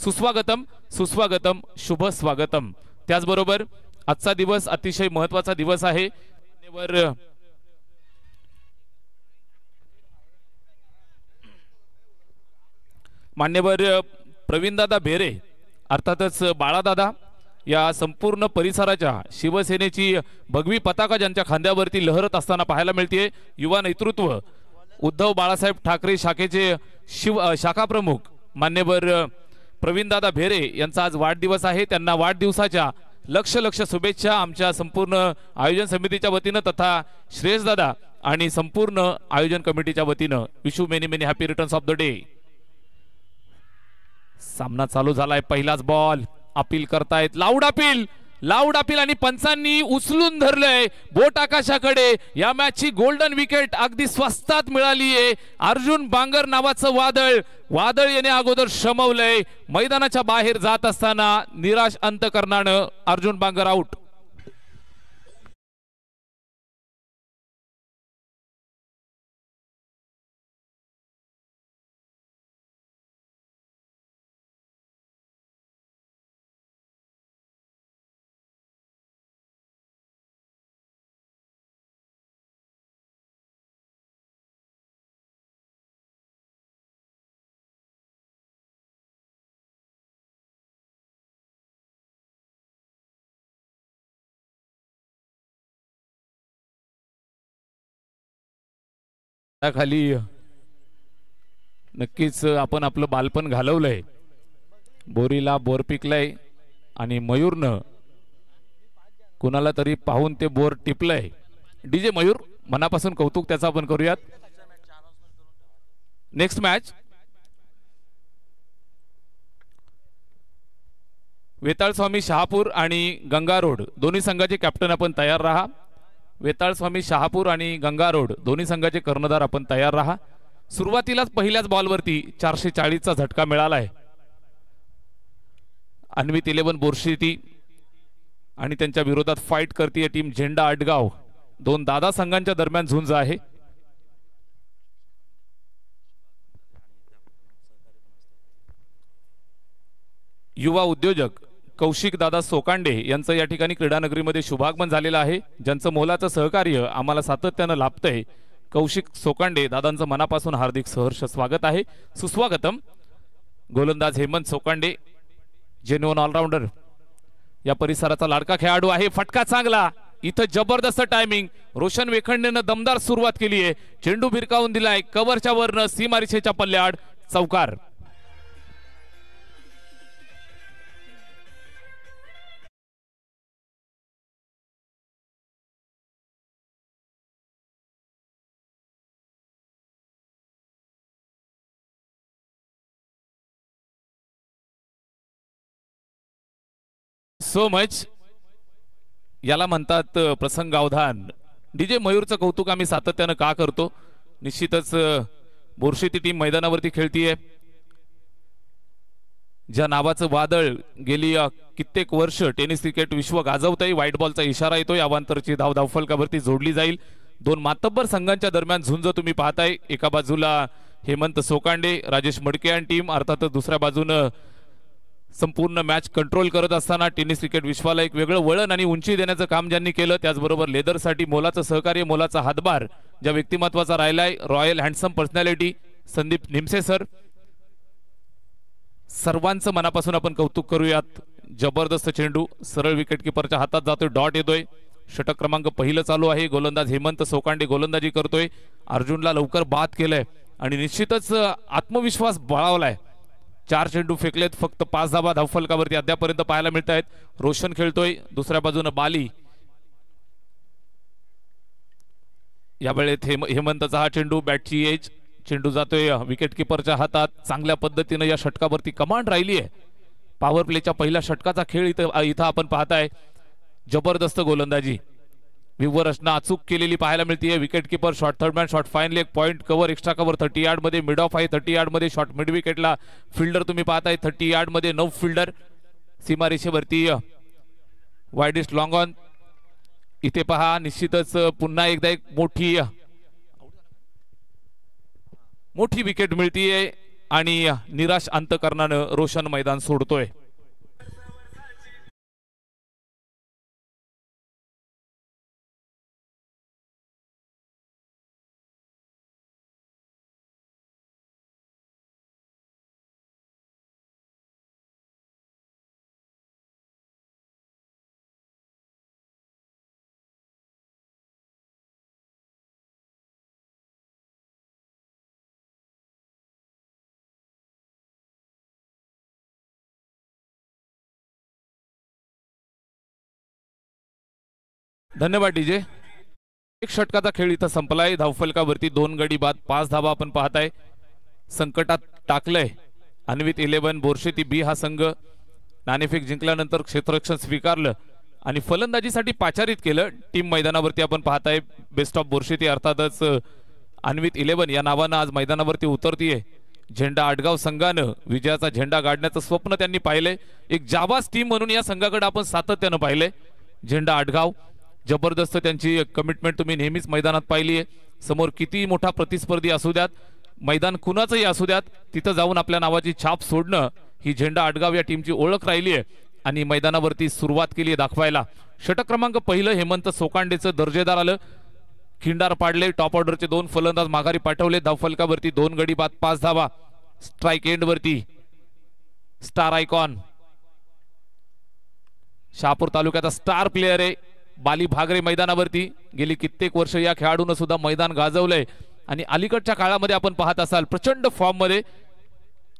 सुस्वागतम सुस्वागतम शुभ स्वागतम। त्याचबरोबर आजचा दिवस अतिशय महत्त्वाचा दिवस आहे। मान्यवर प्रवीणदादा भेरे अर्थातच बाळादादा या संपूर्ण परिसराच्या शिवसेनेची भगवी पताका ज्यांच्या खांद्यावरती लहरत असताना पाहायला मिळते। युवा नेतृत्व उद्धव बाळासाहेब ठाकरे शाखेचे शाखा प्रमुख मान्यवर प्रवीणदादा भेरे यांचा आज वाढदिवस आहे। त्यांना वाढदिवसाच्या लक्ष लक्ष शुभेच्छा आमच्या संपूर्ण आयोजन समितीच्या वतीने तथा श्रेयस दादा आणि संपूर्ण आयोजन कमिटीच्या वतीने। Wish you many many happy returns of the day. सामना चालू झालाय। पहिलाच बॉल अपील करतायत, लाऊड अपील आणि पंचांनी उचलून धरलंय बोट आकाशाकडे। या मॅचची गोल्डन विकेट अगदी स्वस्तात मिळाली आहे। अर्जुन बांगर नावाचं वादळ येणे अगोदर शमवलंय। मैदानाच्या बाहेर जात असताना निराश अंतकरणानं अर्जुन बांगर आउट। खाली नक्कीच आपण आपलं बालपण घालवलंय। बोरीला बोर पिकलाय आणि मयूरनं कुणाला तरी पाहून ते बोर टिपलंय। डीजे मयूर मनापासून कौतुक त्याचा आपण करूयात। नेक्स्ट मॅच वेताळ स्वामी शहापूर आणि गंगा रोड दोन्ही संघाचे कॅप्टन आपण तयार राहा। वेताळ स्वामी शहापूर आणि गंगा रोड दोन्ही संघाचे कर्णधार आपण तयार राहा। सुरुवातीलाच पहिल्याच बॉलवरती 440 चा झटका मिळालाय। अन्वित 11 बोरशीती आणि त्यांच्या विरोधात फाईट करते टीम झेंडा आडगाव। दोन दादा संघांच्या दरम्यान झुंज आहे। युवा उद्योजक कौशिक दादा सोकांडे यांचं या ठिकाणी क्रीडानगरीमध्ये शुभागमन झालेलं आहे। ज्यांचं मोलाचं सहकार्य आम्हाला सातत्यानं लाभतंय। कौशिक सोकांडे दादांचं मनापासून हार्दिक सहर्ष स्वागत आहे, सुस्वागतम। गोलंदाज हेमंत सोकांडे जेन्युइन ऑलराउंडर या परिसराचा लाडका खेळाडू आहे। फटका चांगला, इथं जबरदस्त टायमिंग। रोशन वेखंडेनं दमदार सुरुवात केली आहे। चेंडू भिरकावून दिलाय कव्हरच्या वरनं सीमारेषेच्या पल्ल्याआड चौकार। सो मच याला म्हणतात प्रसंगावधान। डीजे मयूरचं कौतुक आम्ही सातत्यानं का करतो? निश्चितच बोरशीती टीम मैदानावरती खेळतीये। ज्या नावाचं वादळ गेली कित्येक वर्ष टेनिस क्रिकेट विश्व गाजवतंय। व्हाईट बॉलचा इशारा येतोय, अवांतरची धाव धावफलकावरती जोडली जाईल। दोन मातब्बर संघांच्या दरम्यान झुंज तुम्ही पाहताय। एका बाजूला हेमंत सोकांडे राजेश मडके आणि टीम, अर्थात दुसऱ्या बाजूनं संपूर्ण मॅच कंट्रोल करत असताना टेनिस क्रिकेट विश्वाला एक वेगळं वळण आणि उंची देण्याचं काम ज्यांनी केलं, त्याचबरोबर लेदरसाठी मोलाचं सहकार्य मोलाचा हातभार ज्या व्यक्तिमत्वाचा राहिलाय, royal handsome personality Sandeep Nimse sir, सर्वांचं मनापासून आपण कौतुक करूयात। जबरदस्त चेंडू सरळ विकेट किपरच्या हातात जातोय, डॉट येतोय। षटक क्रमांक पहिलं चालू आहे। गोलंदाज हेमंत सोकांडे गोलंदाजी करतोय। अर्जुनला लवकर बाद केलंय आणि निश्चितच आत्मविश्वास बळावलाय। 4 चेंडू फेकलेत, फक्त 5 धावा धावफलकावरती अद्यापर्यंत पाहायला मिळत आहेत। रोशन खेळतोय, दुसऱ्या बाजूने बाली। या वेळेत हेमंतचा हा चेंडू बॅटची एज, चेंडू जातोय विकेट किपरच्या हातात। चांगल्या पद्धतीने या षटकावरती कमांड राहिली आहे। पॉवर प्लेच्या पहिल्या षटकाचा खेळ इथं आपण पाहताय। जबरदस्त गोलंदाजी विवर रचना अचूक केलेली पाहायला मिळते। Wicket keeper shot third man shot fine leg point cover extra cover 30 yard मध्ये मिड ऑफ आहे। 30 यार्ड मध्ये शॉट मिड विकेटला फिल्डर तुम्ही पाहताय। 30 यार्ड मध्ये नो फिल्डर सीमारेषेवरती वाइडेस्ट लॉंग ऑन। इथे पहा निश्चितच पुन्हा एकदा एक मोठी विकेट मिळतीये। आणि निराश अंतकरणानं रोशन मैदान सोडतोय. धन्यवाद डीजे. एक षटकाचा खेळ इथं संपलाय. धावफलकावरती 2 गडी बाद 5 धावा आपण पाहताय. संकटात टाकलंय अन्वित 11 बोरशेती बी हा संघ. नाणेफेक जिंकल्यानंतर क्षेत्ररक्षण स्वीकारलं आणि फलंदाजीसाठी पाचारित केलं. टीम मैदानावरती आपण पाहताय बेस्ट ऑफ बोरशेती अर्थातच अन्वित 11 या नावानं आज मैदानावरती उतरतीये. झेंडा आडगाव संघानं विजयाचा झेंडा गाडण्याचं स्वप्न त्यांनी पाहिलंय. एक जाबाज टीम म्हणून या संघाकडे आपण सातत्यानं पाहिलंय. झेंडा आडगाव जबरदस्त त्यांची कमिटमेंट तुम्ही नेहमीच मैदानात पाहिली आहे. समोर किती मोठा प्रतिस्पर्धी असू द्यात, मैदान कुणाचंही असू द्यात, तिथं जाऊन आपल्या नावाची छाप सोडणं ही झेंडा आडगाव या टीमची ओळख राहिली आहे आणि मैदानावरती सुरुवात केली आहे दाखवायला. षटक क्रमांक पहिलं हेमंत सोकांडेचं दर्जेदार आलं. खिंडार पाडले. टॉप ऑर्डरचे 2 फलंदाज माघारी पाठवले. धावफलकावरती 2 गडी बाद 5 धावा. स्ट्राईक एंड वरती स्टार आयकॉन शहापूर तालुक्याचा स्टार प्लेयर आहे बाली भागरे मैदानावरती. गेली कित्येक वर्ष या खेळाडूनं सुद्धा मैदान गाजवलंय आणि अलीकडच्या काळामध्ये आपण पाहत असाल प्रचंड फॉर्म मध्ये.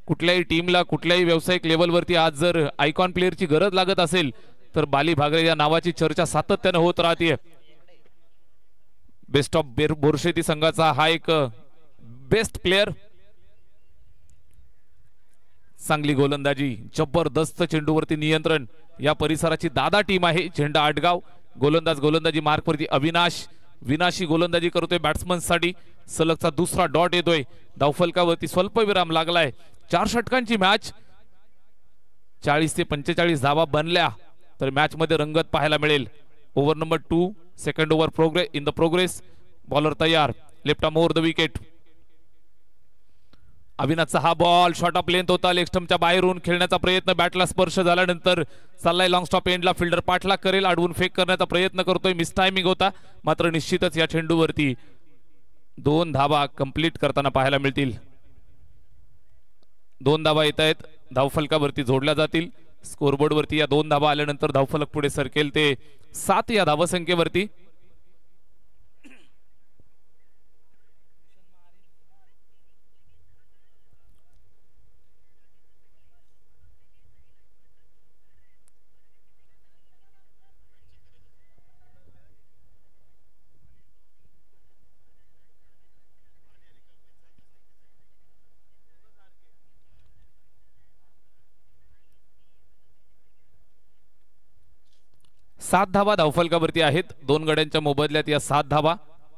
कुठल्याही टीमला कुठल्याही व्यावसायिक लेवलवरती आज जर आयकॉन प्लेअरची गरज लागत असेल तर बाली भागरे या नावाची चर्चा सातत्याने होत राहते. बेस्ट ऑफ बोरशेती संघाचा हा एक बेस्ट प्लेयर. चांगली गोलंदाजी, जबरदस्त चेंडूवरती नियंत्रण. या परिसराची दादा टीम आहे झेंडा आडगाव. गोलंदाजी मार्कवरती अविनाश. विनाशी गोलंदाजी करतोय बॅट्समन साठी. सलगचा दुसरा डॉट येतोय. धावफलकावरती स्वल्पविराम लागलाय. 4 षटकांची मॅच. 40 ते 45 धावा बनल्या तर मॅच मध्ये रंगत पाहायला मिळेल. Over number 2 second over in the progress. Bowler तयार. Left arm over the wicket. अविनाशचा हा बॉल शॉर्ट ऑफ लेंथ होता. लेग स्टंपच्या बाहेरून खेळण्याचा प्रयत्न. बॅटला स्पर्श झाल्यानंतर चाललाय लॉंग स्टॉप एंडला. फिल्डर पाठलाग करेल. अडवून फेक करण्याचा प्रयत्न करतोय. मिस टायमिंग होता. मात्र निश्चितच या चेंडूवरती 2 धावा कंप्लीट करताना पाहायला मिळतील. 2 धावा येत आहेत. धावफलकावरती जोडल्या जातील. स्कोरबोर्ड वरती या 2 धावा आल्यानंतर धावफलक पुढे सरकेल ते 7 या धावसंख्येवरती. सात धावा धावफलकावरती आहेत. 2 गड्यांच्या मोबदल्यात या 7 धावा.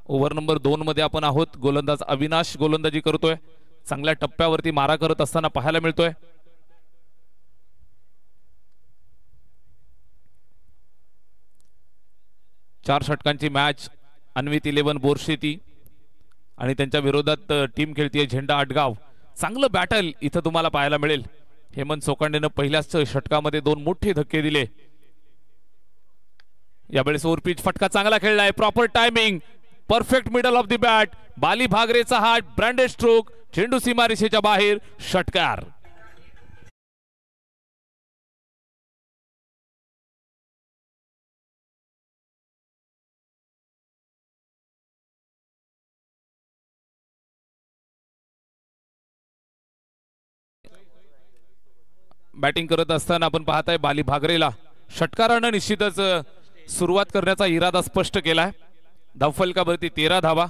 ओव्हर नंबर 2 मध्ये आपण आहोत. गोलंदाज अविनाश गोलंदाजी करतोय. चांगल्या टप्प्यावरती मारा करत असताना पाहायला मिळतोय. चार षटकांची मॅच. अन्वित 11 बोरशेती आणि त्यांच्या विरोधात टीम खेळतीये झेंडा आडगाव. चांगलं बॅटल इथं तुम्हाला पाहायला मिळेल. हेमंत सोकांडेनं पहिल्याच षटकामध्ये 2 मोठे धक्के दिले. यावेळेस ओव्हरपिच फटका चांगला खेळलाय. Proper timing. Perfect middle of the bat. Bali भागरेचा हा ब्रँडेड स्ट्रोक. चेंडू सीमारेषेच्या बाहेर. षटकार. बॅटिंग करत असताना आपण पाहताय बाली भागरेला षटकारानं निश्चितच सुरुवात करण्याचा इरादा स्पष्ट केलाय. धावफलकावरती 13 धावा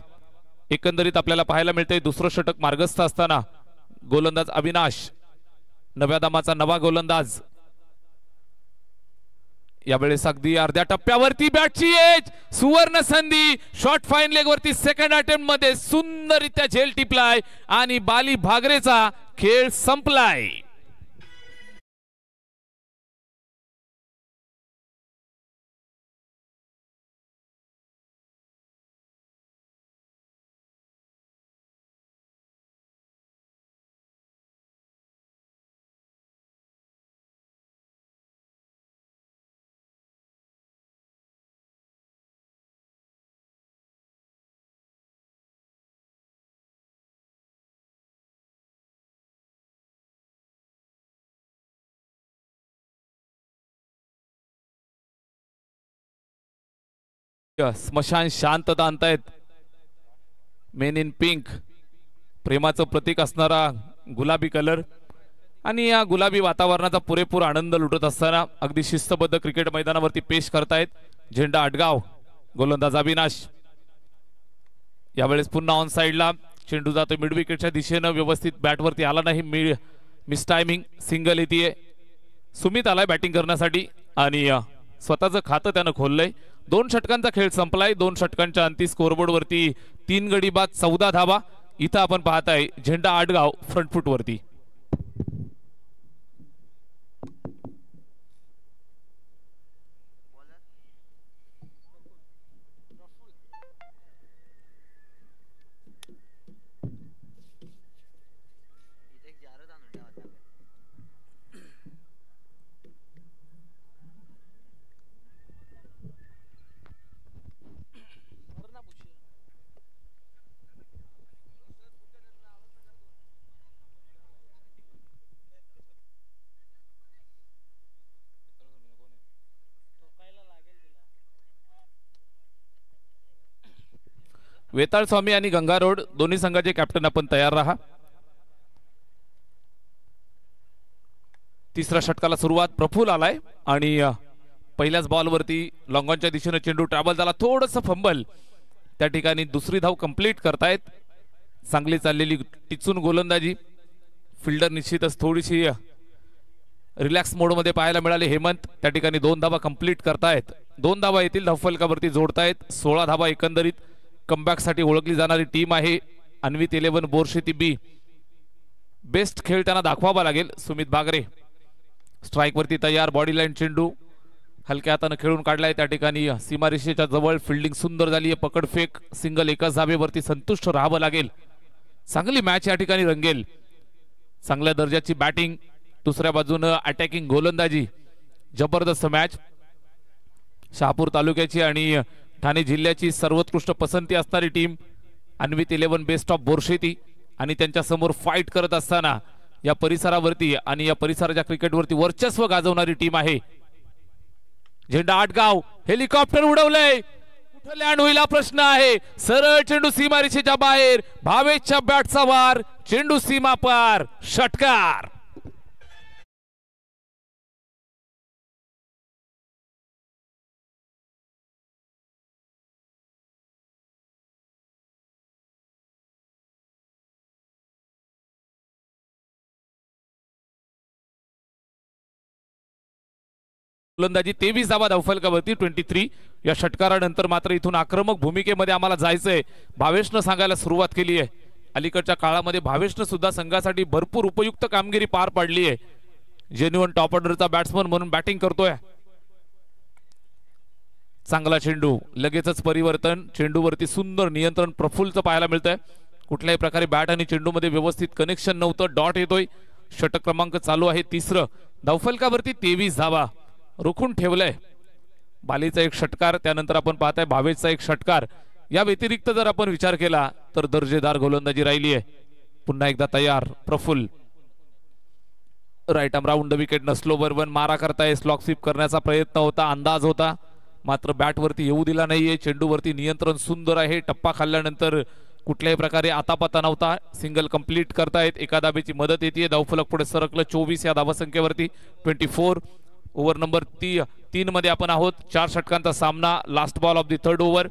एकंदरीत आपल्याला पाहायला मिळते. दुसरं षटक मार्गस्थ असताना गोलंदाज अविनाश नव्या दमाचा नवा गोलंदाज. यावेळेस अगदी अर्ध्या टप्प्यावरती बॅटची एज. सुवर्ण संधी. शॉर्ट फाईन लेग वरती सेकंड अटेम्प्ट मध्ये सुंदररित्या झेल टिपलाय आणि बाली भागरेचा खेळ संपलाय. स्मशान शांतता आणतायत. मेन इन पिंक, प्रेमाचं प्रतीक असणारा गुलाबी कलर, आणि या गुलाबी वातावरणाचा पुरेपूर आनंद लुटत असताना अगदी शिस्तबद्ध क्रिकेट मैदानावरती पेश करतायत झेंडा आडगाव. गोलंदाज अविनाश यावेळेस पुन्हा ऑन साइडला. चेंडू जातो मिड विकेटच्या दिशेनं, व्यवस्थित बॅटवरती आला नाही. मिस टायमिंग, सिंगल येते. सुमित आलाय बॅटिंग करण्यासाठी आणि स्वतःचं खातं त्यानं खोललंय. 2 षटकांचा खेळ संपलाय. 2 षटकांच्या अंती स्कोरबोर्ड वरती 3 गडी बाद 14 धावा. इथं आपण पाहताय झेंडा आडगाव फ्रंट फूट वरती. वेताळ स्वामी आणि गंगारोड दोन्ही संघाचे कॅप्टन आपण तयार राहा. तिसऱ्या षटकाला सुरुवात. प्रफुल आलाय आणि पहिल्याच बॉलवरती लॉंगॉनच्या दिशेने चेंडू ट्रॅव्हल झाला. थोडंसं फंबल, त्या ठिकाणी दुसरी धाव कंप्लीट करतायत. चांगली चाललेली टिचून गोलंदाजी. फिल्डर निश्चितच थोडीशी रिलॅक्स मोडमध्ये पाहायला मिळाले. हेमंत त्या ठिकाणी 2 धावा कंप्लीट करतायत. 2 धावा येतील धावफलकावरती जोडतायत. 16 धावा एकंदरीत. कमबॅक साठी ओळखली जाणारी टीम आहे अन्वित 11 बोरशेती बी. बेस्ट खेळ त्यांना दाखवावा लागेल. सुमित बागरे स्ट्राइक वरती तयार. बॉडी लाईन चेंडू हलक्या हाताने खेळून काढलाय. त्या ठिकाणी सीमारेषेच्या जवळ फिल्डिंग सुंदर झाली आहे. पकडफेक, सिंगल एकाच धावेवरती संतुष्ट राहावं लागेल. चांगली मॅच या ठिकाणी रंगेल. चांगल्या दर्जाची बॅटिंग, दुसऱ्या बाजूने अटॅकिंग गोलंदाजी. जबरदस्त मॅच. शहापूर तालुक्याची आणि ठाणे जिल्ह्याची सर्वोत्कृष्ट पसंती असणारी टीम अन्वित 11 बेस्ट ऑफ बोरशेती आणि त्यांच्या समोर फाईट करत असताना या परिसरावरती आणि या परिसराच्या क्रिकेटवरती वर्चस्व गाजवणारी टीम आहे झेंडा आडगाव. हेलिकॉप्टर उडवलंय, कुठे लँड होईल हा प्रश्न आहे. सरळ चेंडू सीमारेषेच्या बाहेर. भावेशच्या बॅटचा वार, चेंडू सीमा पार, षटकार. गोलंदाजी 23 धावा धावफलकावरती 23. या षटकारानंतर मात्र इथून आक्रमक भूमिकेमध्ये आम्हाला जायचंय. भावेशनं सांगायला सुरुवात केली आहे. अलीकडच्या काळामध्ये भावेशनं सुद्धा संघासाठी भरपूर उपयुक्त कामगिरी पार पाडली आहे. जेन्युइन टॉप ऑर्डरचा बॅट्समन म्हणून बॅटिंग करतोय. चांगला चेंडू, लगेचच परिवर्तन. चेंडूवरती सुंदर नियंत्रण प्रफुल्लचं पाहायला मिळतंय. कुठल्याही प्रकारे बॅट आणि चेंडूमध्ये व्यवस्थित कनेक्शन नव्हतं. डॉट येतोय. षटक क्रमांक चालू आहे 3. धावफलकावरती 23 धावा रोखून ठेवलंय. बालीचा एक षटकार, त्यानंतर आपण पाहताय भावेशचा एक षटकार. या व्यतिरिक्त जर आपण विचार केला तर दर्जेदार गोलंदाजी राहिली आहे. पुन्हा एकदा तयार Prafull. Right arm round wicket नसलो बरोबर मारा करताय. स्लॉक स्वीप करण्याचा प्रयत्न होता, अंदाज होता, मात्र बॅटवरती येऊ दिला नाहीये. चेंडूवरती नियंत्रण सुंदर आहे. टप्पा खाल्ल्यानंतर कुठल्याही प्रकारे आतापाता नव्हता. सिंगल कंप्लीट करतायत. एका धावेची मदत येते. धावफलक पुढे सरकलं 24 या धावसंख्येवरती 24. ओव्हर नंबर 3 मध्ये आपण आहोत. 4 षटकांचा सामना. Last ball of the 3rd over.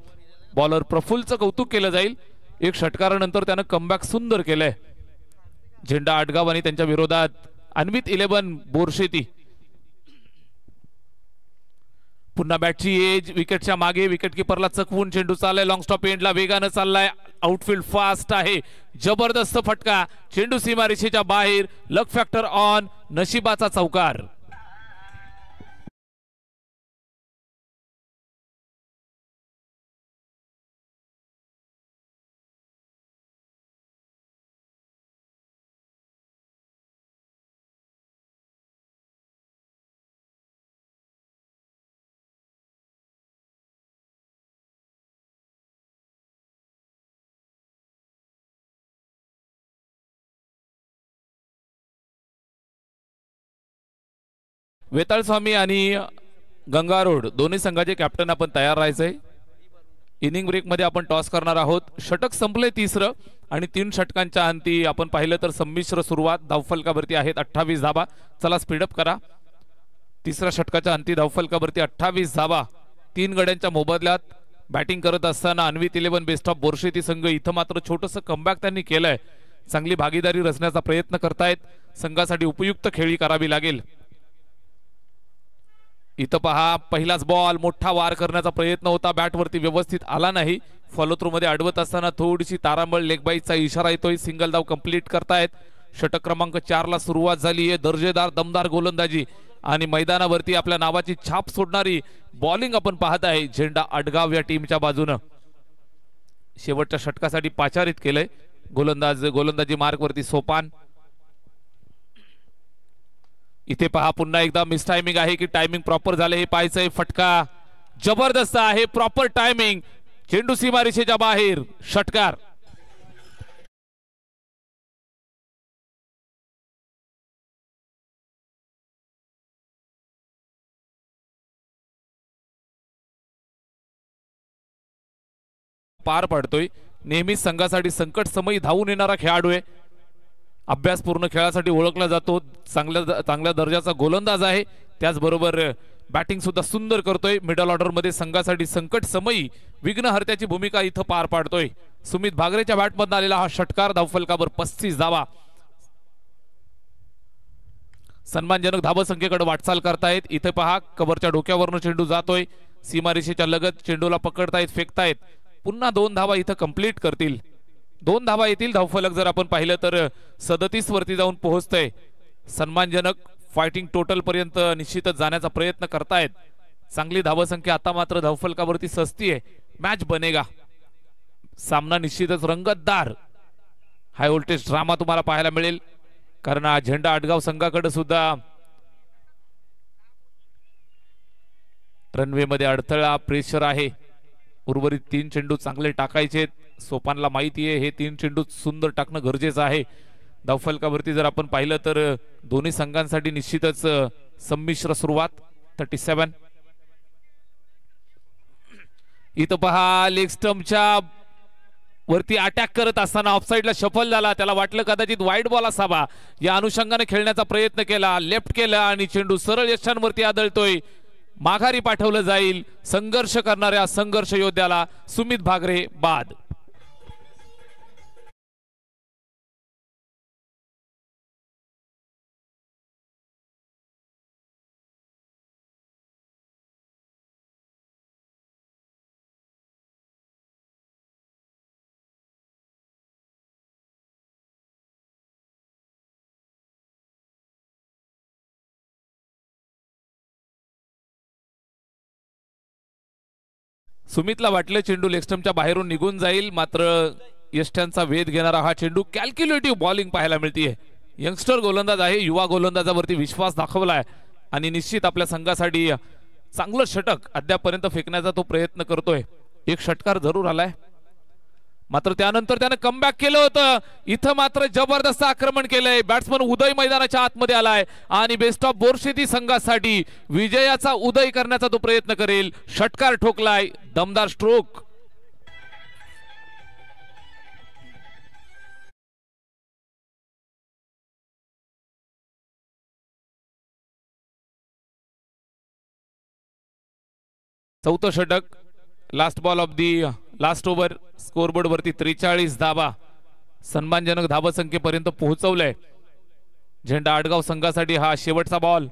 Bowler प्रफुल्लचं कौतुक केलं जाईल. एक षटकारानंतर त्यानं कमबॅक सुंदर केलंय. झेंडा आडगाव आणि त्यांच्या विरोधात अन्वित 11 बोरशेती. पुन्हा बॅटची एज. विकेटच्या मागे. विकेट किपरला चकवून चेंडू चाललाय लॉंग स्टॉप एंडला. वेगानं चाललाय. आउटफील्ड फास्ट आहे. जबरदस्त फटका. चेंडू सीमारेषेच्या बाहेर. लक फॅक्टर ऑन. नशिबाचा चौकार. वेताळ स्वामी आणि गंगारोड दोन्ही संघाचे कॅप्टन आपण तयार राहायचंय. इनिंग ब्रेक मध्ये आपण टॉस करणार आहोत. षटक संपले तिसरं आणि 3 षटकांच्या अंती आपण पाहिलं तर संमिश्र सुरुवात. धावफलकावरती आहेत 28 धाबा. चला स्पीडअप करा. तिसऱ्या षटकाच्या अंती धावफलकावरती 28 धाबा. 3 गड्यांच्या मोबदल्यात बॅटिंग करत असताना अन्वित 11 बेस्ट ऑफ बोरशेती संघ इथं मात्र छोटंसं कमबॅक त्यांनी केलंय. चांगली भागीदारी रचण्याचा प्रयत्न करतायत. संघासाठी उपयुक्त खेळी करावी लागेल. इथं पहा पहिलाच बॉल मोठा वार करण्याचा प्रयत्न होता, बॅटवरती व्यवस्थित आला नाही. फॉलो थ्रू मध्ये अडवत असताना थोडीशी तारांबळ लेगबाईचा इशारा येतोय. सिंगल धाव कंप्लीट करतायत. षटक क्रमांक 4 ला सुरुवात झाली आहे. दर्जेदार दमदार गोलंदाजी आणि मैदानावरती आपल्या नावाची छाप सोडणारी बॉलिंग आपण पाहत आहे. झेंडा अडगाव या टीमच्या बाजूनं शेवटच्या षटकासाठी पाचारित केलंय. गोलंदाजी मार्क वरती सोपान. इथे पहा पुन्हा एकदा मिस टायमिंग आहे की टायमिंग प्रॉपर झाले हे पाहायचंय. फटका जबरदस्त आहे, प्रॉपर टायमिंग. चेंडू सीमारेषेच्या बाहेर. षटकार. पार पडतोय. नेहमीच संघासाठी संकट समयी धावून येणारा खेळाडू आहे. अभ्यासपूर्ण खेळासाठी ओळखला जातो. चांगल्या दर्जाचा गोलंदाज आहे. त्याचबरोबर बॅटिंग सुद्धा सुंदर करतोय. मिडल ऑर्डर मध्ये संघासाठी संकट समयी विघ्नहर्त्याची भूमिका इथं पार पाडतोय. सुमित भागरेच्या बॅटमधून आलेला हा षटकार. धावफलकावर 35 धावा. सन्मानजनक धावसंख्येकडे वाटचाल करतायत. इथे पहा कव्हरच्या डोक्यावरनं चेंडू जातोय. सीमारेषेच्या लगत चेंडूला पकडतायत, फेकतायत. पुन्हा 2 धावा इथं कंप्लीट करतील. 2 धावा येतील. धावफलक जर आपण पाहिलं तर 37 वरती जाऊन पोहोचतंय. सन्मानजनक फायटिंग टोटल पर्यंत निश्चितच जाण्याचा प्रयत्न करतायत. चांगली धावसंख्या. आता मात्र धावफलकावरती सस्ती आहे. मॅच बनेगा. सामना निश्चितच रंगतदार हाय व्होल्टेज ड्रामा तुम्हाला पाहायला मिळेल. कारण हा झेंडा अडगाव संघाकडे सुद्धा रनवे मध्ये अडथळा, प्रेशर आहे. उर्वरित 3 चेंडू चांगले टाकायचे. सोपानला माहिती आहे हे 3 चेंडू सुंदर टाकणं गरजेचं आहे. धावफलकावरती जर आपण पाहिलं तर दोन्ही संघांसाठी निश्चितच संमिश्र सुरुवात. 37. इथं पहा लेग स्टंपच्या वरती अटॅक करत असताना ऑफसाईडला शफल झाला. त्याला वाटलं कदाचित वाईड बॉल असावा. या अनुषंगाने खेळण्याचा प्रयत्न केला. लेफ्ट केला आणि चेंडू सरळ यशांवरती आदळतोय. माघारी पाठवलं जाईल. संघर्ष करणाऱ्या संघर्ष योद्ध्याला सुमित भागरे बाद. सुमितला वाटलं चेंडू लेगस्टंपच्या बाहेरून निघून जाईल, मात्र यष्ट्यांचा वेध घेणारा हा चेंडू कॅल्क्युलेटिव्ह बॉलिंग पाहायला मिळते. यंगस्टर गोलंदाज आहे. युवा गोलंदाजावरती विश्वास दाखवलाय आणि निश्चित आपल्या संघासाठी चांगलं षटक अद्यापर्यंत फेकण्याचा तो प्रयत्न करतोय. एक षटकार जरूर आलाय, मात्र त्यानंतर त्याने कमबॅक केलं होतं. इथं मात्र जबरदस्त आक्रमण केलंय. बॅट्समन उदय मैदानाच्या आतमध्ये आलाय आणि बेस्ट ऑफ बोरशेती संघासाठी विजयाचा उदय करण्याचा तो प्रयत्न करेल. षटकार ठोकलाय. दमदार स्ट्रोक. चौथं षटक. Last ball of the last over. Scoreboard वरती 43 धावा. सन्मानजनक धावसंख्येपर्यंत पोहोचवलंय. झेंडा आडगाव संघासाठी हा शेवटचा बॉल.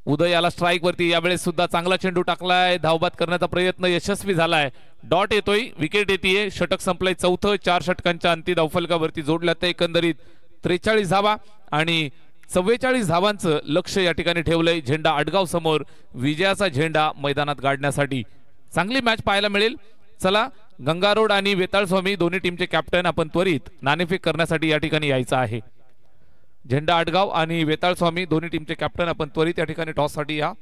उदय याला स्ट्राईक वरती. यावेळेस सुद्धा चांगला चेंडू टाकलाय. धावबाद करण्याचा प्रयत्न यशस्वी झालाय. डॉट येतोय, विकेट येते. षटक संपलंय चौथं. 4 षटकांच्या अंती धावफलकावरती जोडल्यात एकंदरीत 43 धावा आणि 44 धावांचं लक्ष या ठिकाणी ठेवलंय झेंडा आडगाव समोर विजयाचा झेंडा मैदानात गाडण्यासाठी. चांगली मॅच पाहायला मिळेल. चला, गंगारोड आणि वेताळ स्वामी दोन्ही टीमचे कॅप्टन आपण त्वरित नाणेफेक करण्यासाठी या ठिकाणी यायचं आहे. झेंडा आडगाव आणि वेताळ स्वामी दोन्ही टीमचे कॅप्टन आपण त्वरित या ठिकाणी टॉस साठी या.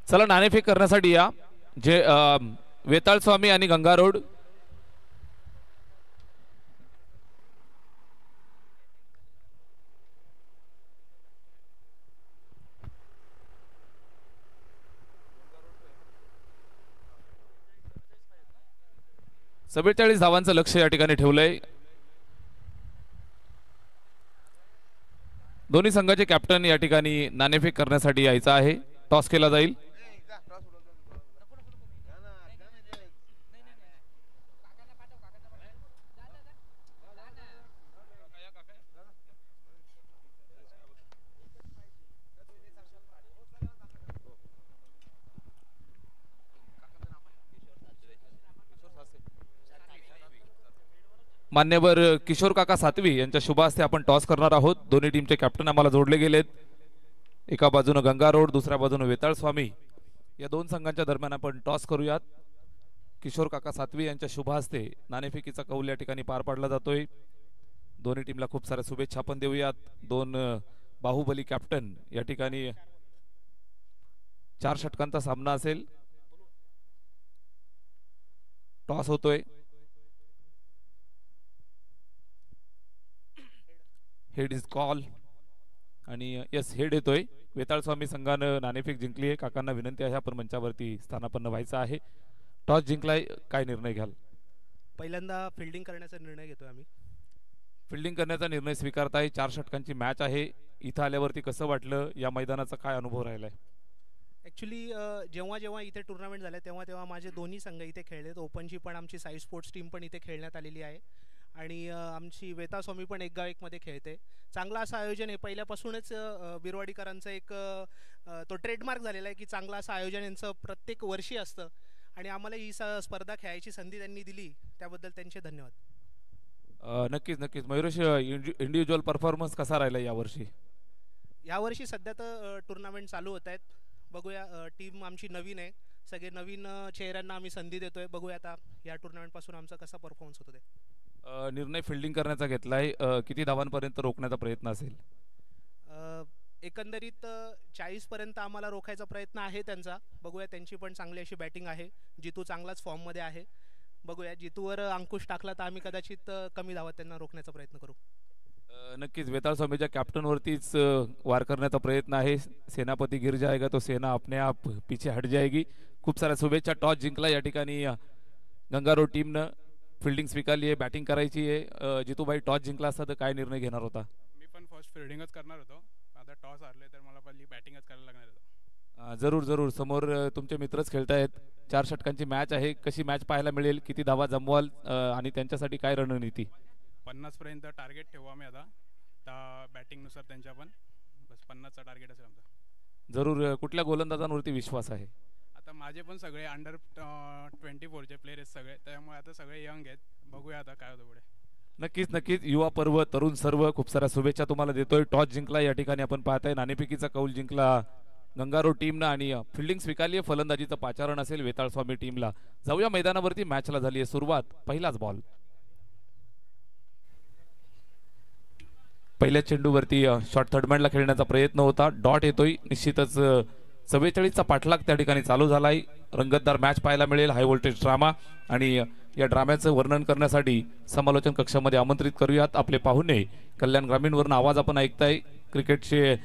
चला नाणेफेक करण्यासाठी या जे वेताळ स्वामी आणि गंगा रोड. धावांचं लक्ष या ठिकाणी ठेवलंय. दोन्ही संघाचे कॅप्टन या ठिकाणी नाणेफेक करण्यासाठी यायचं आहे. टॉस केला जाईल. मान्यवर किशोर काका सातवी यांच्या शुभ हस्ते आपण टॉस करणार आहोत. दोन्ही टीमचे कॅप्टन आम्हाला जोडले गेलेत. एका बाजूने गंगा रोड, दुसऱ्या बाजूने वेताळ स्वामी. या दोन संघांच्या दरम्यान आपण टॉस करूयात. किशोर काका सातवी यांच्या शुभ हस्ते नाणेफेकीचा कौल या ठिकाणी पार पाडला जातोय. दोन्ही टीमला खूप साऱ्या शुभेच्छा आपण देऊयात. दोन बाहुबली कॅप्टन या ठिकाणी 4 षटकांचा सामना असेल. टॉस होतोय. हेड इज कॉल आणि यस हेड येतोय. वेताळ स्वामी संघानं नाणेफेक जिंकली आहे. काकांना विनंती आहे आपण मंचावरती स्थानापन्न व्हायचं आहे. टॉस जिंकलाय, काय निर्णय घ्याल? पहिल्यांदा फिल्डिंग करण्याचा निर्णय घेतोय आम्ही. फिल्डिंग करण्याचा निर्णय स्वीकारताय. 4 षटकांची मॅच आहे. इथं आल्यावरती कसं वाटलं? या मैदानाचा काय अनुभव राहिलाय? ॲक्च्युली जेव्हा जेव्हा इथे टुर्नामेंट झाल्या तेव्हा माझे दोन्ही संघ इथे खेळलेत. ओपनची पण आमची साई स्पोर्ट्स टीम पण इथे खेळण्यात आलेली आहे आणि आमची वेताळ स्वामी पण एक गाव एक मध्ये खेळते. चांगलं असं आयोजन आहे. पहिल्यापासूनच बिरवाडीकरांचं एक तो ट्रेडमार्क झालेला आहे की चांगलं असं आयोजन यांचं प्रत्येक वर्षी असतं आणि आम्हाला ही स्पर्धा खेळायची संधी त्यांनी दिली, त्याबद्दल त्यांचे धन्यवाद. नक्कीच नक्कीच. मयुरेश, इंडिव्हिज्युअल परफॉर्मन्स कसा राहिला यावर्षी? यावर्षी सध्या तर टुर्नामेंट चालू होत आहेत. बघूया, टीम आमची नवीन आहे. सगळे नवीन चेहऱ्यांना आम्ही संधी देतोय. बघूया आता या टुर्नामेंटपासून आमचा कसा परफॉर्मन्स होतो ते. निर्णय फिल्डिंग करण्याचा घेतलाय. किती धावांपर्यंत रोखण्याचा प्रयत्न असेल? एकंदरीत 40 पर्यंत आम्हाला रोखायचा प्रयत्न आहे त्यांचा. बघूया, त्यांची पण चांगली अशी बॅटिंग आहे. जितू चांगलाच फॉर्ममध्ये आहे. बघूया, जितूवर अंकुश टाकला तर आम्ही कदाचित कमी धावात त्यांना रोखण्याचा प्रयत्न करू. नक्कीच वेताळ स्वामीच्या कॅप्टनवरतीच वार करण्याचा प्रयत्न आहे. सेनापती गिर जाएगा तो सेना अपने आप पीछे हट जाएगी. खूप साऱ्या शुभेच्छा. टॉस जिंकला या ठिकाणी गंगा रोड टीमनं. फिल्डिंग स्वीकारली आहे, बॅटिंग करायची आहे. जितूभाई, टॉस जिंकला असता तर काय निर्णय घेणार होता? मी पण फर्स्ट फिल्डिंगच करणार होतो. आता टॉस हारले तर मला पहिली बॅटिंगच करायला लागणार होतं. जरूर जरूर. समोर तुमचे मित्रच खेळतायत. 4 षटकांची मॅच आहे. कशी मॅच पाहायला मिळेल? किती धावा जमवाल आणि त्यांच्यासाठी काय रणनीती? 50 पर्यंत टार्गेट ठेवू आम्ही आता बॅटिंगनुसार. त्यांच्या पण बस 50चा टार्गेट असेल आमचा. जरूर. कुठल्या गोलंदाजांवरती विश्वास आहे? आता माझे पण सगळे अंडर 24चे प्लेयर आहेत सगळे, त्यामुळे आता सगळे यंग आहेत. बघूया आता काय होतं पुढे. नक्कीच नक्कीच. युवा पर्व, तरुण सर्व, खूप साऱ्या शुभेच्छा तुम्हाला देतोय. टॉस जिंकला या ठिकाणी आपण पाहताय. नाणेफेकीचा कौल जिंकला गंगा रोड टीमनं आणि फिल्डिंग स्वीकारली. फलंदाजीचं पाचारण असेल वेताळ स्वामी टीमला. जाऊया मैदानावरती. मॅचला झाली आहे सुरुवात. पहिलाच बॉल. पहिल्या चेंडूवरती शॉर्ट थर्डमॅनला खेळण्याचा प्रयत्न होता. डॉट येतोय. निश्चितच 44चा पाठलाग त्या ठिकाणी चालू झालाय. रंगतदार मॅच पाहायला मिळेल. High voltage drama. आणि या ड्राम्याचं वर्णन करण्यासाठी समालोचन कक्षामध्ये आमंत्रित करूयात आपले पाहुणे. कल्याण ग्रामीणवरून आवाज आपण ऐकताय. क्रिकेटचे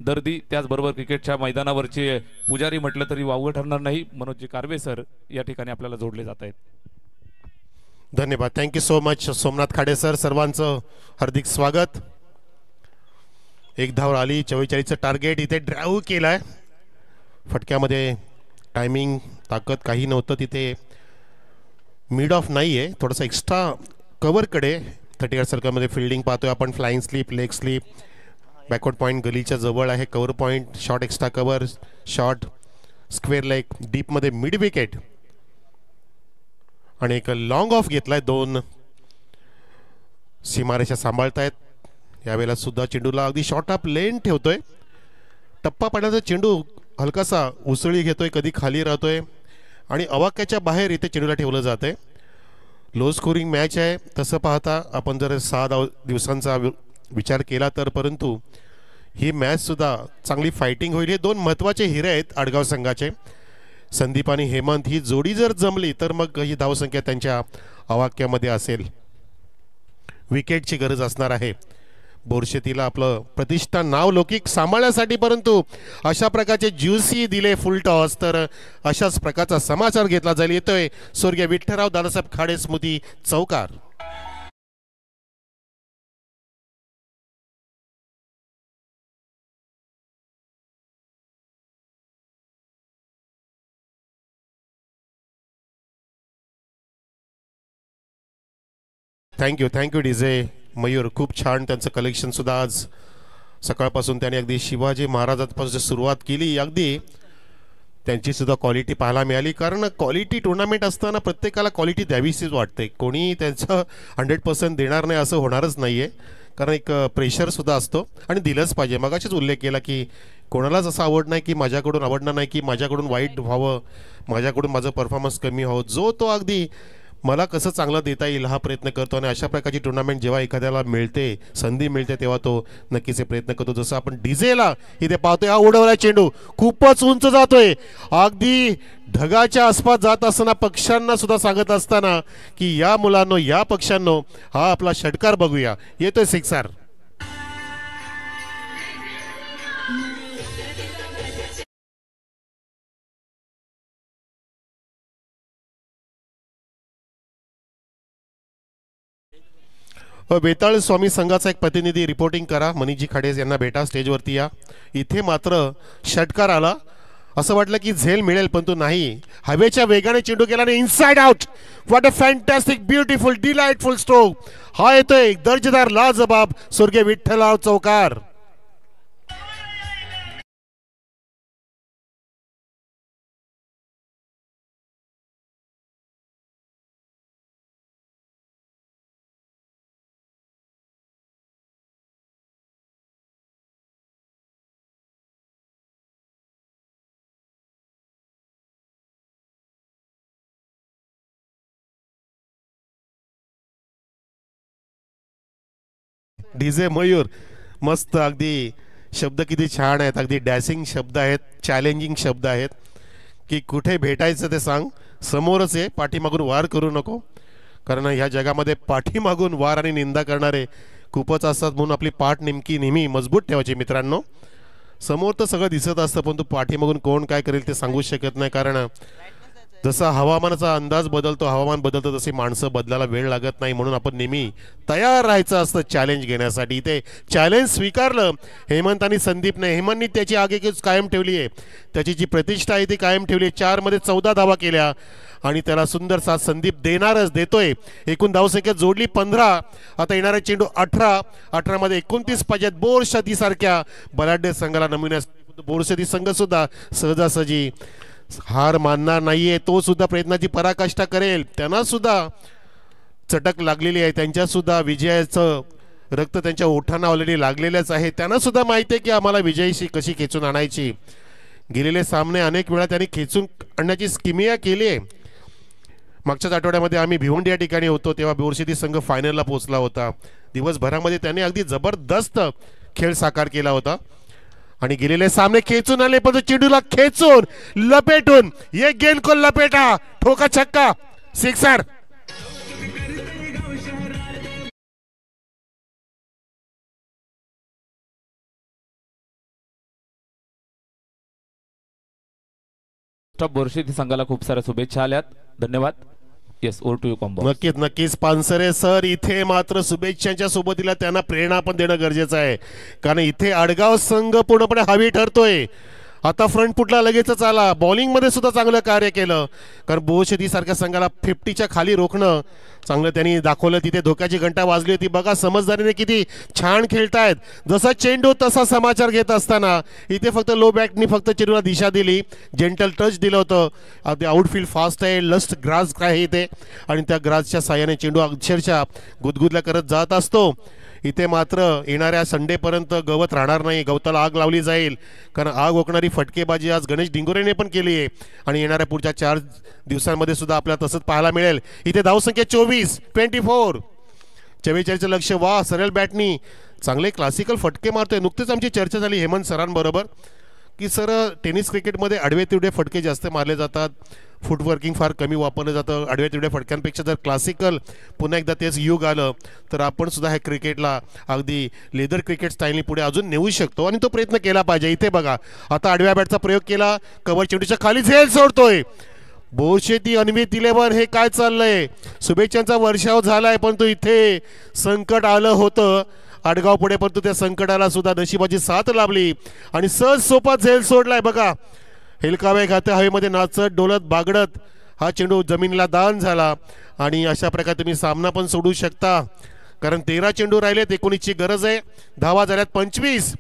दर्दी, त्याचबरोबर क्रिकेटच्या मैदानावरचे पुजारी म्हटलं तरी वावगं ठरणार नाही. मनोजी कारवे सर या ठिकाणी आपल्याला जोडले जात आहेत. धन्यवाद. Thank you so much Somnath Khade sir. सर्वांचं हार्दिक स्वागत. एक धाव आली. 44चं टार्गेट इथे ड्राईव्ह केलाय. फटक्यामध्ये टायमिंग, ताकद काही नव्हतं तिथे. मिड ऑफ नाही आहे, थोडासा एक्स्ट्रा कवरकडे 38 सर्कलमध्ये फिल्डिंग पाहतोय आपण. Flying slip, leg slip, backward point गलीच्या जवळ आहे. Cover point, short extra cover, short square leg, डीपमध्ये मिड विकेट आणि एक लॉंग ऑफ घेतलाय. 2 सीमारेषा सांभाळतायत. यावेळेला सुद्धा चेंडूला अगदी शॉर्ट ऑफ लेन ठेवतोय. टप्पा पाण्याचा चेंडू हलकासा उसळी घेतोय, कधी खाली राहतोय आणि अवाक्याच्या बाहेर इथे चेंडूला ठेवलं जातंय. लो स्कोरिंग मॅच आहे तसं पाहता आपण. जर 6 दिवसांचा विचार केला तर, परंतु ही मॅच सुद्धा चांगली फायटिंग होईल. हे दोन महत्त्वाचे हिरे आहेत आडगाव संघाचे. संदीप आणि हेमंत ही जोडी जर जमली तर मग ही धावसंख्या त्यांच्या आवाक्यामध्ये असेल. विकेटची गरज असणार आहे बोरशेतीला आपलं प्रतिष्ठा नाव लौकिक सांभाळण्यासाठी. परंतु अशा प्रकारचे ज्युसी दिले फुल टॉस तर अशाच प्रकारचा समाचार घेतला जाईल. येतोय स्वर्गीय विठ्ठलराव दादासाहेब खाडे स्मृती चौकार. Thank you DJ Mayur. खूप छान त्यांचं कलेक्शन सुद्धा आज सकाळपासून त्याने अगदी शिवाजी महाराजांपासून सुरुवात केली. अगदी त्यांची सुद्धा क्वालिटी पाहायला मिळाली. कारण क्वालिटी टुर्नामेंट असताना प्रत्येकाला क्वालिटी द्यावीशीच वाटते. कोणी त्यांचं 100% देणार नाही असं होणारच नाही आहे. कारण एक प्रेशरसुद्धा असतो आणि दिलंच पाहिजे. मगाशीच उल्लेख केला की कोणालाच असं आवड नाही की माझ्याकडून आवडणार नाही की माझ्याकडून वाईट व्हावं, माझ्याकडून माझं परफॉर्मन्स कमी व्हावं. जो तो अगदी मला कसं चांगलं देता येईल हा प्रयत्न करतो. आणि अशा प्रकारची टुर्नामेंट जेव्हा एखाद्याला मिळते, संधी मिळते, तेव्हा तो नक्कीच हे प्रयत्न करतो. जसं आपण डीजेला इथे पाहतोय, हा उडवला चेंडू खूपच उंच जातोय. अगदी ढगाच्या आसपास जात असताना पक्ष्यांना सुद्धा सांगत असताना की या मुलांनो, या पक्ष्यांनो, हा आपला षटकार बघूया. येतोय सिक्सर. बेताळ स्वामी संघाचा एक प्रतिनिधी रिपोर्टिंग करा. मनीषजी खाडे यांना भेटा, स्टेजवरती या. इथे मात्र षटकार आला. असं वाटलं की झेल मिळेल, परंतु नाही. हवेच्या वेगाने चेंडू गेला आणि inside out. What a fantastic, beautiful, delightful stroke. हा येतोय दर्जेदार लाजबाब स्वर्गीय विठ्ठलराव चौकार. डीजे मयूर मस्त. अगदी शब्द किती छान आहेत. अगदी डॅशिंग शब्द आहेत, चॅलेंजिंग शब्द आहेत की कुठे भेटायचं ते सांग, समोरच आहे, पाठीमागून वार करू नको. कारण ह्या जगामध्ये पाठीमागून वार आणि निंदा करणारे खूपच असतात. म्हणून आपली पाठ नेहमी मजबूत ठेवायची मित्रांनो. समोर तर सगळं दिसत असतं, परंतु पाठीमागून कोण काय करेल ते सांगू शकत नाही. कारण जसा हवामानाचा अंदाज बदलतो, हवामान बदलतं, तशी माणसं बदलायला वेळ लागत नाही. म्हणून आपण नेहमी तयार राहायचं असतं चॅलेंज घेण्यासाठी. इथे चॅलेंज स्वीकारलं हेमंत आणि संदीपने. हेमंतनी त्याची आगेकूच कायम ठेवली आहे, त्याची जी प्रतिष्ठा आहे ती कायम ठेवली आहे. 4 मध्ये 14 धावा केल्या आणि त्याला सुंदर साथ संदीप देतोय. एकूण धावसंख्या जोडली 15. आता येणारा चेंडू 18 मध्ये 29 पाहिजेत बोरशेती सारख्या बलाढ्य संघाला नमुन्यास. बोरशेती संघ सुद्धा सहजासहजी हार मानणार नाहीये. तो सुद्धा प्रयत्नाची पराकाष्ठा करेल. त्यांना सुद्धा चटक लागलेली आहे. त्यांच्या सुद्धा विजयाचं रक्त त्यांच्या ओठांना ऑलरेडी लागलेलंच आहे. त्यांना सुद्धा माहिती आहे की आम्हाला विजयशी कशी खेचून आणायची. गेलेले सामने अनेक वेळा त्यांनी खेचून आणण्याची स्किमिया केली आहे. मागच्याच आठवड्यामध्ये आम्ही भिवंडी या ठिकाणी होतो, तेव्हा बोरशेती संघ फायनलला पोहोचला होता. दिवसभरामध्ये त्यांनी अगदी जबरदस्त खेळ साकार केला होता आणि गेलेले सामने खेचून आले. पण चेंडूला खेचून लपेटून एक गेंद को लपेटा, ठोका छक्का, सिक्सर. बोरशेती संघाला खूप साऱ्या शुभेच्छा आल्यात. धन्यवाद. Yes, over to you combo. नक्कीच पानसरे सर. इथे मात्र शुभेच्छांच्या सोबतीला त्यांना प्रेरणा पण देणं गरजेचं आहे. कारण इथे आडगाव संघ पूर्णपणे हवी ठरतोय. आता फ्रंट फुटला लगेचच आला. बॉलिंगमध्ये सुद्धा चांगलं कार्य केलं. कारण बोरशेती सारख्या संघाला 50च्या खाली रोखणं चांगलं त्यांनी दाखवलं. तिथे धोक्याची घंटा वाजली होती. बघा समजदारीने किती छान खेळतायत. जसा चेंडू तसा समाचार घेत असताना इथे फक्त लो बॅटनी फक्त चेंडूला दिशा दिली, जेंटल टच दिलं होतं. अगदी आउटफील्ड फास्ट आहे, लस्ट ग्रास आहे इथे आणि त्या ग्रासच्या साह्याने चेंडू अक्षरशः गुदगुदल्या करत जात असतो. इथे मात्र येणाऱ्या संडेपर्यंत गवत राहणार नाही, गवताला आग लावली जाईल. कारण आग ओकणारी फटकेबाजी आज गणेश डिंगोरेने पण केली आहे आणि येणाऱ्या पुढच्या 4 दिवसांमध्ये सुद्धा आपल्याला तसंच पाहायला मिळेल. इथे धावसंख्या 24, 44. 44चं लक्ष. वा, सरळ बॅटनी चांगले क्लासिकल फटके मारतोय. नुकतेच आमची चर्चा झाली हेमंत सरांबरोबर की सर टेनिस क्रिकेटमध्ये आडवे तिवडे फटके जास्त मारले जातात, फुटवर्किंग फार कमी वापरलं जातं. आडव्या तिवड्या फटक्यांपेक्षा जर क्लासिकल पुन्हा एकदा तेच युग आलं तर आपण सुद्धा ह्या क्रिकेटला अगदी लेदर क्रिकेट स्टाईलने पुढे अजून नेऊ शकतो आणि तो प्रयत्न केला पाहिजे. इथे बघा आता आडव्या बॅटचा प्रयोग केला, कव्हर चेंडूच्या खाली झेल सोडतोय. बोरशेती अन्वित 11 हे काय चाललंय? शुभेच्छांचा वर्षाव झालाय परंतु इथे संकट आलं होतं आडगाव पुढे, परंतु त्या संकटाला सुद्धा नशिबाची साथ लाभली आणि सहज सोपा झेल सोडलाय. बघा हेलकावे खाते हवेमध्ये नाचत डोलत बागडत हा चेंडू जमिनीला दान झाला आणि अशा प्रकारे तुम्ही सामना पण सोडू शकता, कारण 13 चेंडू राहिलेत, 19ची गरज आहे. धावा झाल्यात 25.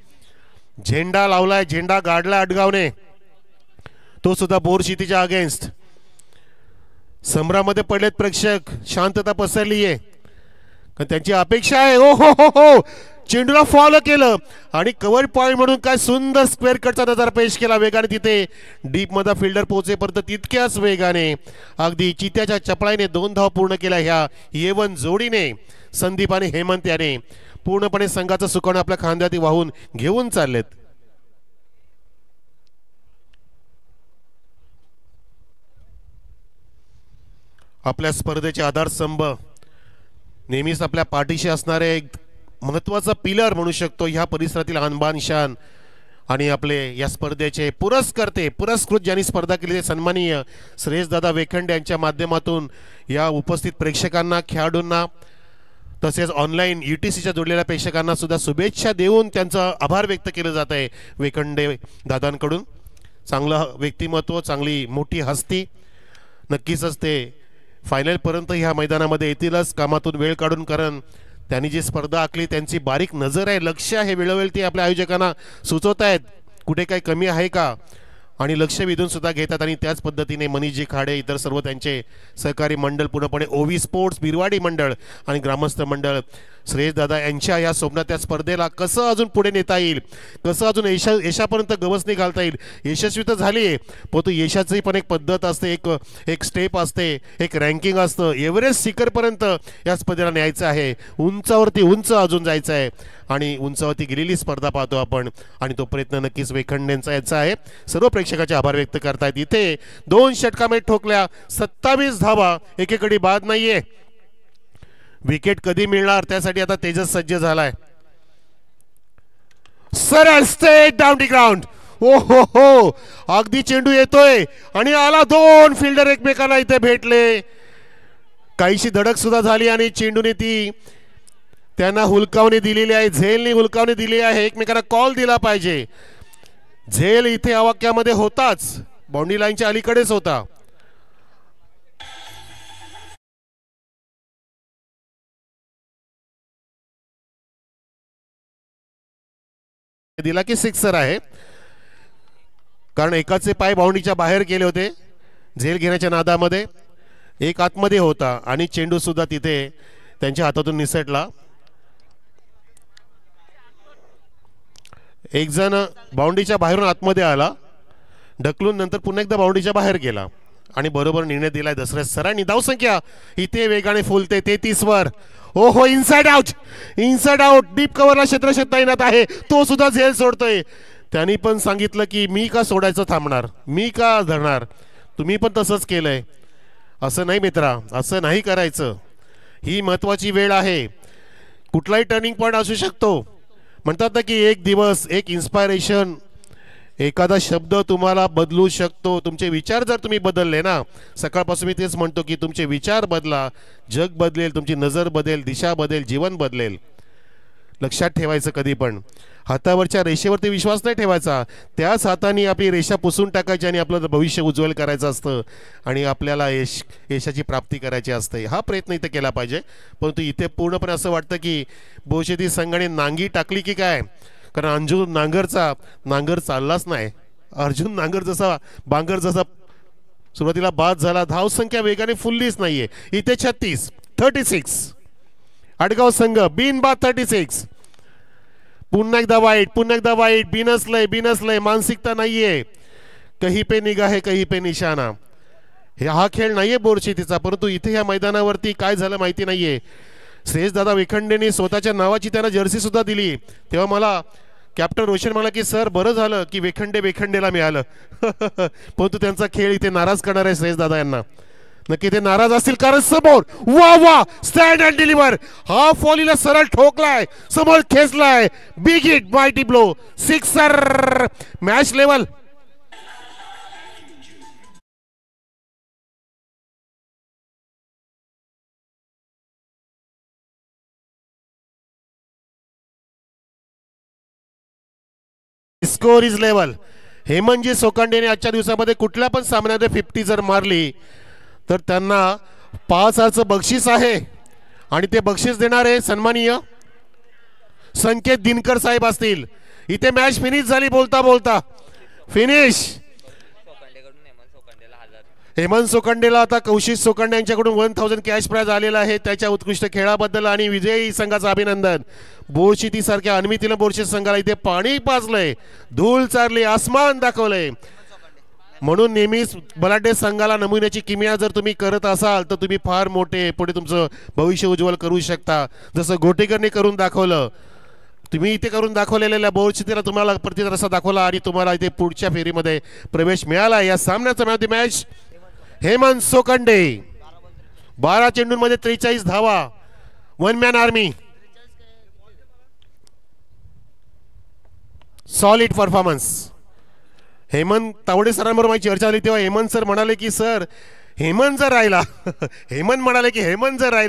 झेंडा लावलाय, झेंडा गाडला अडगावने, तो सुद्धा बोरशेतीच्या अगेन्स्ट. संभ्रामध्ये पडलेत प्रेक्षक, शांतता पसरली आहे कारण त्यांची अपेक्षा आहे. ओ हो हो हो, चेंडूला फॉलो केलं आणि कव्हर पॉईंट म्हणून काय सुंदर स्क्वेअर कटचा नजारा पेश केला वेगाने. तिथे डीप मध्ये फिल्डर पोहोचेपर्यंत तितक्याच वेगाने अगदी चित्याच्या चपळाईने 2 धावा पूर्ण केल्या ह्या येवन जोडीने. संदीप आणि हेमंत याने पूर्णपणे संघाचं सुकावणं आपल्या खांद्यात वाहून घेऊन चाललेत. आपल्या स्पर्धेचे आधारस्तंभ नेहमीच आपल्या पाठीशी असणारे एक महत्त्वाचा पिलर म्हणू शकतो ह्या परिसरातील आणबान शान आणि आपले या स्पर्धेचे पुरस्कृत ज्यांनी स्पर्धा केली ते सन्माननीय श्रेयसदादा वेखंडे यांच्या माध्यमातून या उपस्थित प्रेक्षकांना, खेळाडूंना तसेच ऑनलाईन UTCच्या जोडलेल्या प्रेक्षकांना सुद्धा शुभेच्छा देऊन त्यांचा आभार व्यक्त केलं जात आहे वेखंडे दादांकडून. चांगलं व्यक्तिमत्व, चांगली मोठी हस्ती, नक्कीच ते फायनलपर्यंत ह्या मैदानामध्ये येतीलच कामातून वेळ काढून, कारण त्यांनी जी स्पर्धा आखली त्यांची बारीक नजर आहे, लक्ष आहे, वेळोवेळी ते आपल्या आयोजकांना सुचवत आहेत कुठे काही कमी आहे का आणि लक्ष वेधून सुद्धा घेतात. आणि त्याच पद्धतीने मनीषजी खाडे, इतर सर्व त्यांचे सहकारी मंडळ, पूर्णपणे ओवी स्पोर्ट्स, बिरवाडी मंडळ आणि ग्रामस्थ मंडळ, श्रेयसदादा यांच्या या स्वप्नात या स्पर्धेला कसं अजून पुढे नेता येईल, कसं अजून यशापर्यंत गवसणी घालता येईल. यशस्वी तर झाली आहे परंतु यशाची पण एक पद्धत असते, एक स्टेप असते, एक रँकिंग असतं. एव्हरेस्ट शिखरपर्यंत या स्पर्धेला न्यायचं आहे, उंचावरती उंच अजून जायचं आहे आणि उंचावरती गेलेली स्पर्धा पाहतो आपण आणि तो प्रयत्न नक्कीच वेखंडेंचा याचा आहे. सर्व प्रेक्षकाचे आभार व्यक्त करतायत. इथे 2 षटकामध्ये ठोकल्या, 27 धावा, एकेकडे बाद नाहीये. विकेट कधी मिळणार त्यासाठी आता तेजस सज्ज झालाय. सरळ स्ट्रेट डाऊन दी ग्राउंड. ओ हो हो, अगदी चेंडू येतोय आणि आला. 2 फिल्डर एकमेकांना इथे भेटले, काहीशी धडक सुद्धा झाली आणि चेंडूने ती त्यांना हुलकावणी दिलेली आहे, झेलने हुलकावणी दिली आहे. एकमेकांना कॉल दिला पाहिजे. झेल इथे आवाक्यामध्ये होताच, बाउंड्री लाईनच्या अलीकडेच होता. दिला की सिक्सर आहे, कारण एकाचे पाय बाउंड्रीच्या बाहेर गेले होते झेल घेण्याच्या नादामध्ये, एक आतमध्ये होता आणि चेंडू सुद्धा तिथे त्यांच्या हातातून निसटला. एक जण बाउंड्रीच्या बाहेरून आतमध्ये आला, ढकलून नंतर पुन्हा एकदा बाउंड्रीच्या बाहेर गेला आणि बरोबर निर्णय दिलाय दसऱ्या सरांनी. धावसंख्या इथे वेगाने फुलते 33 वर. ओहो, इनसाइड आउट, डीप कव्हरला क्षेत्र तैनात आहे, तो सुद्धा झेल सोडतोय. त्यांनी पण सांगितलं की मी का सोडायचं थांबणार, मी का धरणार. तुम्ही पण तसंच केलंय. असं नाही मित्रा, असं नाही करायचं. ही महत्वाची वेळ आहे, कुठलाही टर्निंग पॉईंट असू शकतो. म्हणतात ना की एक दिवस, एक इन्स्पायरेशन, एखादा शब्द तुम्हाला बदलू शकतो. तुमचे विचार जर तुम्ही बदलले ना, सकाळपासून मी तेच म्हणतो की तुमचे विचार बदला, जग बदलेल, तुमची नजर बदलेल, दिशा बदलेल, जीवन बदलेल. लक्षात ठेवायचं कधी पण हातावरच्या रेषेवरती विश्वास नाही ठेवायचा, त्याच हाताने आपली रेषा पुसून टाकायची आणि आपलं भविष्य उज्ज्वल करायचं असतं आणि आपल्याला यशाची प्राप्ती करायची असते. हा प्रयत्न इथे केला पाहिजे. परंतु इथे पूर्णपणे असं वाटतं की बोरशेती संघाने नांगी टाकली की काय, कारण अर्जुन नांगर चाललाच नाही. अर्जुन बांगर जसा सुरुवातीला बाद झाला. धावसंख्या वेगाने फुललीच नाहीये. इथे 36 आडगाव संघ बिनबाद 36. पुन्हा एकदा वाईट, बिनसलय, मानसिकता नाहीये. कहीं पे निगाह है, कहीं पे निशाना. हा खेळ नाहीये बोरशेतीचा, परंतु इथे या मैदानावरती काय झालं माहिती नाहीये. श्रेयस दादा वेखंडेने स्वतःच्या नावाची त्यांना जर्सी सुद्धा दिली. तेव्हा मला कॅप्टन रोशन म्हणाला की सर बरं झालं की वेखंडेला मिळालं. परंतु त्यांचा खेळ इथे नाराज करणार आहे श्रेयस दादा यांना. नक्की ते नाराज असतील कारण समोर वा वा स्टँड अँड डिलिव्हर हा फॉलीला सरळ ठोकलाय, समोर खेचलाय. Big hit mighty blow, sixer. Match level. Score is level. हेमंतजी सोकांडेने आजच्या दिवसामध्ये कुठल्या पण सामन्यामध्ये 50 जर मारली तर त्यांना 5,000चं बक्षीस आहे आणि ते बक्षीस देणारे सन्माननीय संकेत दिनकर साहेब असतील. इथे मॅच फिनिश झाली बोलता बोलता. फिनिश. हेमंत सोकांडेला आता कौशिक सोकांडे यांच्याकडून 1000 कॅश प्राइज आलेला आहे त्याच्या उत्कृष्ट खेळाबद्दल आणि विजयी संघाचं अभिनंदन. बोरशिती सारख्या अन्वितीनं बोरशेत संघाला इथे पाणी पाजलंय, धूळ चारली, आसमान दाखवलंय. म्हणून नेहमीच बलाढ्य संघाला नमुन्याची किमया जर तुम्ही करत असाल तर तुम्ही फार मोठे पुढे तुमचं भविष्य उज्ज्वल करू शकता. जसं गोटेकरने करून दाखवलं, तुम्ही इथे करून दाखवलेल्या बोरशितीला तुम्हाला प्रतिरसा दाखवला आणि तुम्हाला इथे पुढच्या फेरीमध्ये प्रवेश मिळाला. या सामन्याचा मॅच हेमंत सोकांडे 12 चेंडूंमध्ये 43 धावा. One man army. Solid performance. Hemant Tawde सरांबरोबर माझी चर्चा झाली तेव्हा हेमंत सर म्हणाले की सर हेमंत जर राहिला हेमंत म्हणाले की हेमंत जर राहिला